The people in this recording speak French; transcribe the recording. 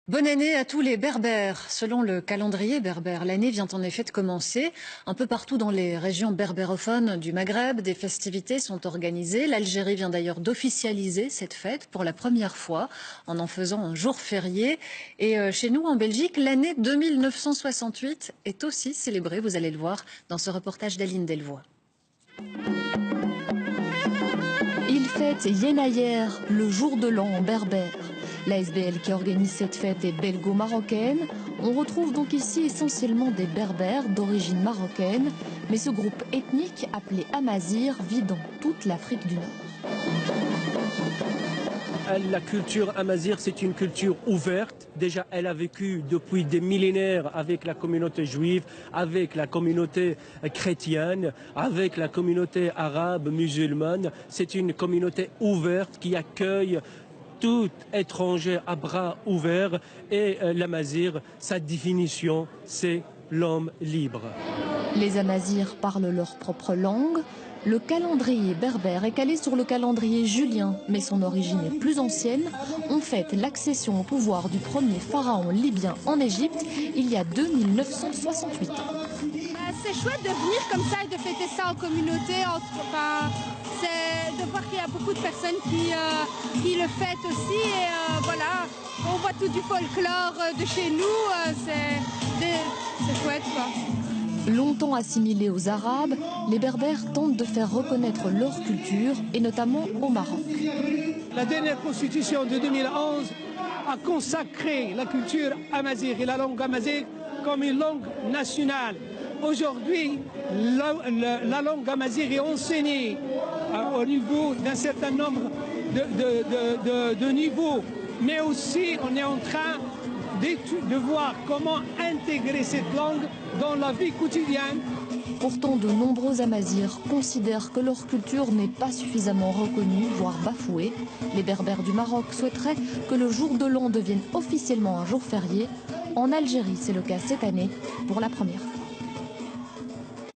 Bonne année à tous les berbères. Selon le calendrier berbère, l'année vient en effet de commencer. Un peu partout dans les régions berbérophones du Maghreb, des festivités sont organisées. L'Algérie vient d'ailleurs d'officialiser cette fête pour la première fois en faisant un jour férié. Et chez nous, en Belgique, l'année 2968 est aussi célébrée. Vous allez le voir dans ce reportage d'Aline Delvoye. Il fête Yenayer, le jour de l'an en berbère. La SBL qui organise cette fête est belgo-marocaine. On retrouve donc ici essentiellement des berbères d'origine marocaine. Mais ce groupe ethnique, appelé Amazigh, vit dans toute l'Afrique du Nord. La culture amazigh, c'est une culture ouverte. Déjà, elle a vécu depuis des millénaires avec la communauté juive, avec la communauté chrétienne, avec la communauté arabe, musulmane. C'est une communauté ouverte qui accueille tout étranger à bras ouverts. Et l'amazigh, sa définition, c'est l'homme libre. Les Amazirs parlent leur propre langue. Le calendrier berbère est calé sur le calendrier julien, mais son origine est plus ancienne. On fête l'accession au pouvoir du premier pharaon libyen en Égypte il y a 2968 ans. C'est chouette de venir comme ça et de fêter ça en communauté. C'est de voir qu'il y a beaucoup de personnes qui le fêtent aussi. Et voilà, on voit tout du folklore de chez nous. C'est chouette, quoi. Longtemps assimilés aux Arabes, les Berbères tentent de faire reconnaître leur culture, et notamment au Maroc. La dernière constitution de 2011 a consacré la culture amazigh et la langue amazigh comme une langue nationale. Aujourd'hui, la langue amazigh est enseignée au niveau d'un certain nombre de niveaux, mais aussi on est en train de voir comment intégrer cette langue dans la vie quotidienne. Pourtant, de nombreux Amazirs considèrent que leur culture n'est pas suffisamment reconnue, voire bafouée. Les Berbères du Maroc souhaiteraient que le jour de l'an devienne officiellement un jour férié. En Algérie, c'est le cas cette année pour la première fois.